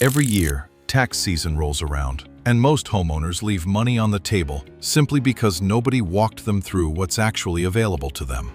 Every year, tax season rolls around, and most homeowners leave money on the table simply because nobody walked them through what's actually available to them.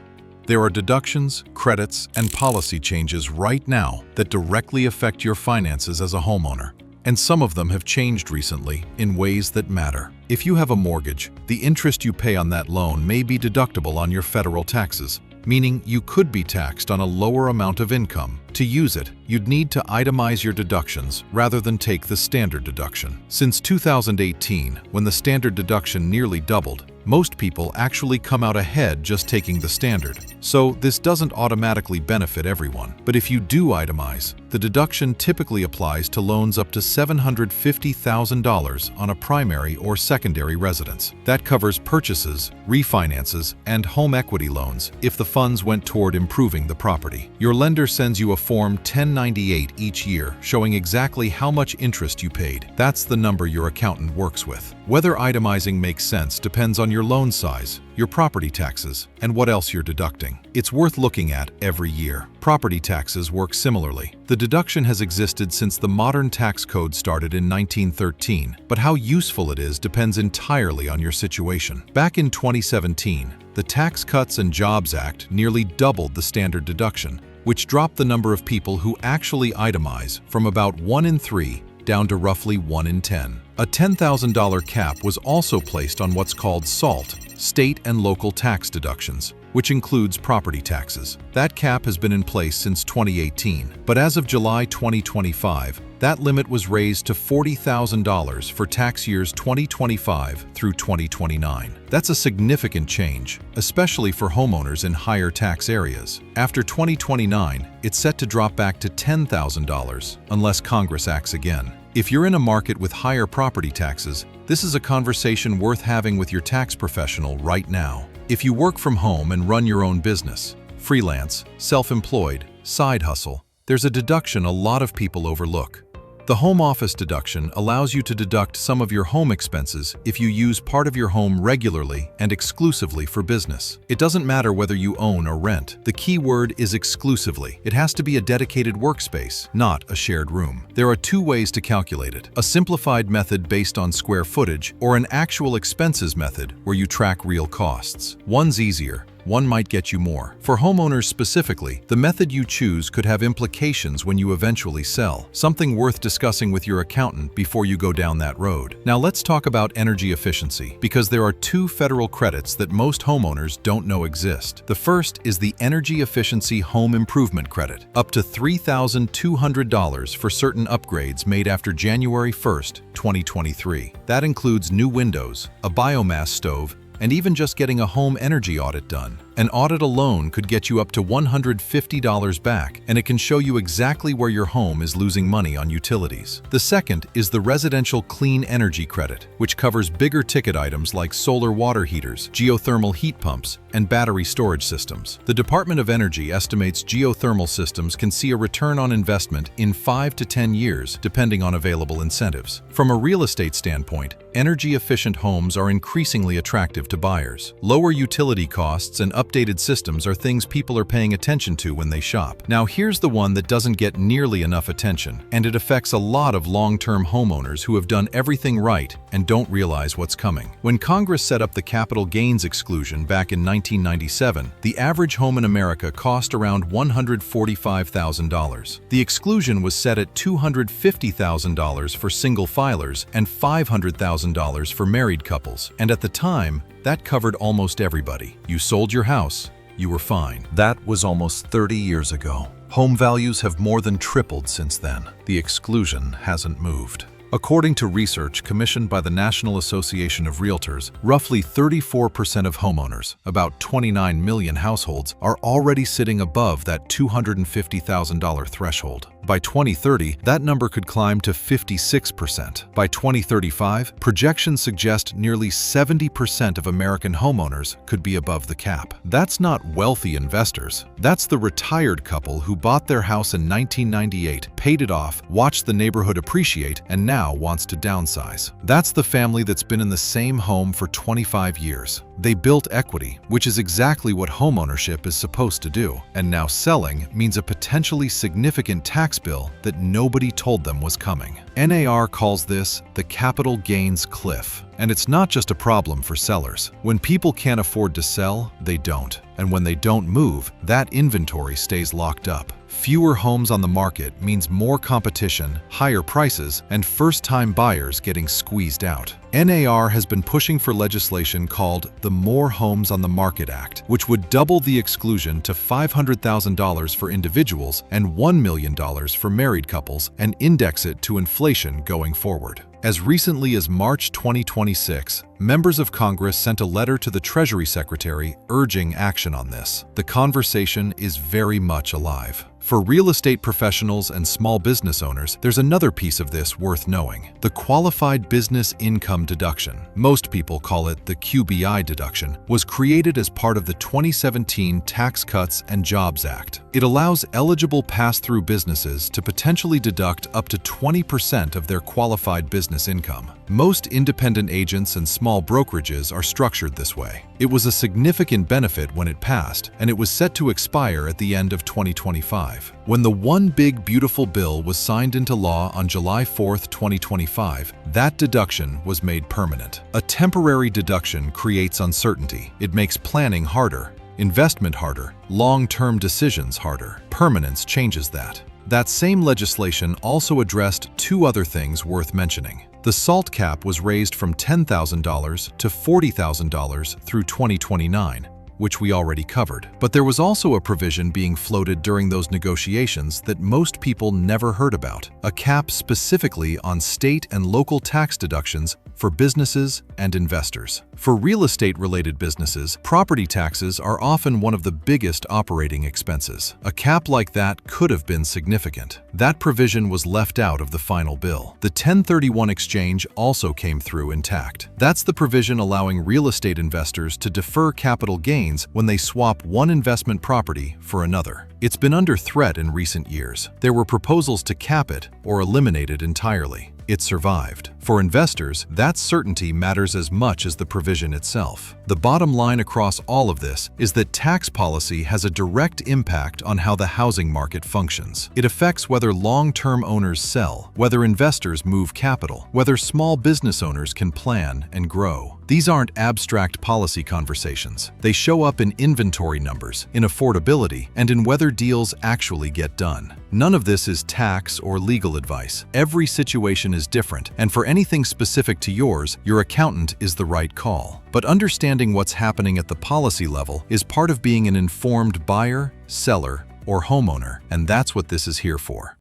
There are deductions, credits, and policy changes right now that directly affect your finances as a homeowner, and some of them have changed recently in ways that matter. If you have a mortgage, the interest you pay on that loan may be deductible on your federal taxes, meaning you could be taxed on a lower amount of income. To use it, you'd need to itemize your deductions rather than take the standard deduction. Since 2018, when the standard deduction nearly doubled, most people actually come out ahead just taking the standard. So this doesn't automatically benefit everyone. But if you do itemize, the deduction typically applies to loans up to $750,000 on a primary or secondary residence. That covers purchases, refinances, and home equity loans if the funds went toward improving the property. Your lender sends you a Form 1098 each year showing exactly how much interest you paid. That's the number your accountant works with. Whether itemizing makes sense depends on your loan size, your property taxes, and what else you're deducting. It's worth looking at every year. Property taxes work similarly. The deduction has existed since the modern tax code started in 1913, but how useful it is depends entirely on your situation. Back in 2017, the Tax Cuts and Jobs Act nearly doubled the standard deduction, which dropped the number of people who actually itemize from about 1 in 3 down to roughly 1 in 10. A $10,000 cap was also placed on what's called SALT, state and local tax deductions, which includes property taxes. That cap has been in place since 2018, but as of July 2025, that limit was raised to $40,000 for tax years 2025 through 2029. That's a significant change, especially for homeowners in higher tax areas. After 2029, it's set to drop back to $10,000 unless Congress acts again. If you're in a market with higher property taxes, this is a conversation worth having with your tax professional right now. If you work from home and run your own business, freelance, self-employed, side hustle, there's a deduction a lot of people overlook. The home office deduction allows you to deduct some of your home expenses if you use part of your home regularly and exclusively for business. It doesn't matter whether you own or rent. The key word is exclusively. It has to be a dedicated workspace, not a shared room. There are 2 ways to calculate it: a simplified method based on square footage or an actual expenses method where you track real costs. One's easier. One might get you more. For homeowners specifically, the method you choose could have implications when you eventually sell, something worth discussing with your accountant before you go down that road. Now let's talk about energy efficiency, because there are 2 federal credits that most homeowners don't know exist. The first is the Energy Efficiency Home Improvement Credit, up to $3,200 for certain upgrades made after January 1st, 2023. That includes new windows, a biomass stove, and even just getting a home energy audit done. An audit alone could get you up to $150 back, and it can show you exactly where your home is losing money on utilities. The second is the Residential Clean Energy Credit, which covers bigger ticket items like solar water heaters, geothermal heat pumps, and battery storage systems. The Department of Energy estimates geothermal systems can see a return on investment in 5 to 10 years, depending on available incentives. From a real estate standpoint, energy-efficient homes are increasingly attractive to buyers. Lower utility costs and updated systems are things people are paying attention to when they shop. Now here's the one that doesn't get nearly enough attention, and it affects a lot of long-term homeowners who have done everything right and don't realize what's coming. When Congress set up the capital gains exclusion back in 1997, the average home in America cost around $145,000. The exclusion was set at $250,000 for single filers and $500,000 for married couples, and at the time, that covered almost everybody. You sold your house, you were fine. That was almost 30 years ago. Home values have more than tripled since then. The exclusion hasn't moved. According to research commissioned by the National Association of Realtors, roughly 34% of homeowners, about 29 million households, are already sitting above that $250,000 threshold. By 2030, that number could climb to 56%. By 2035, projections suggest nearly 70% of American homeowners could be above the cap. That's not wealthy investors. That's the retired couple who bought their house in 1998, paid it off, watched the neighborhood appreciate, and now wants to downsize. That's the family that's been in the same home for 25 years. They built equity, which is exactly what homeownership is supposed to do. And now selling means a potentially significant tax tax bill that nobody told them was coming. NAR calls this the capital gains cliff. And it's not just a problem for sellers. When people can't afford to sell, they don't. And when they don't move, that inventory stays locked up. Fewer homes on the market means more competition, higher prices, and first-time buyers getting squeezed out. NAR has been pushing for legislation called the More Homes on the Market Act, which would double the exclusion to $500,000 for individuals and $1 million for married couples and index it to inflation going forward. As recently as March 2026, members of Congress sent a letter to the Treasury Secretary urging action on this. The conversation is very much alive. For real estate professionals and small business owners, there's another piece of this worth knowing: the Qualified Business Income Deduction. Most people call it the QBI deduction, was created as part of the 2017 Tax Cuts and Jobs Act. It allows eligible pass-through businesses to potentially deduct up to 20% of their qualified business income. Most independent agents and small brokerages are structured this way. It was a significant benefit when it passed, and it was set to expire at the end of 2025. When the One Big Beautiful Bill was signed into law on July 4, 2025, that deduction was made permanent. A temporary deduction creates uncertainty. It makes planning harder, investment harder, long-term decisions harder. Permanence changes that. That same legislation also addressed two other things worth mentioning. The SALT cap was raised from $10,000 to $40,000 through 2029, which we already covered. But there was also a provision being floated during those negotiations that most people never heard about: a cap specifically on state and local tax deductions for businesses and investors. For real estate-related businesses, property taxes are often one of the biggest operating expenses. A cap like that could have been significant. That provision was left out of the final bill. The 1031 exchange also came through intact. That's the provision allowing real estate investors to defer capital gains when they swap one investment property for another. It's been under threat in recent years. There were proposals to cap it or eliminate it entirely. It survived. For investors, that certainty matters as much as the provision itself. The bottom line across all of this is that tax policy has a direct impact on how the housing market functions. It affects whether long-term owners sell, whether investors move capital, whether small business owners can plan and grow. These aren't abstract policy conversations. They show up in inventory numbers, in affordability, and in whether deals actually get done. None of this is tax or legal advice. Every situation is different, and for anything specific to yours, your accountant is the right call. But understanding what's happening at the policy level is part of being an informed buyer, seller, or homeowner, and that's what this is here for.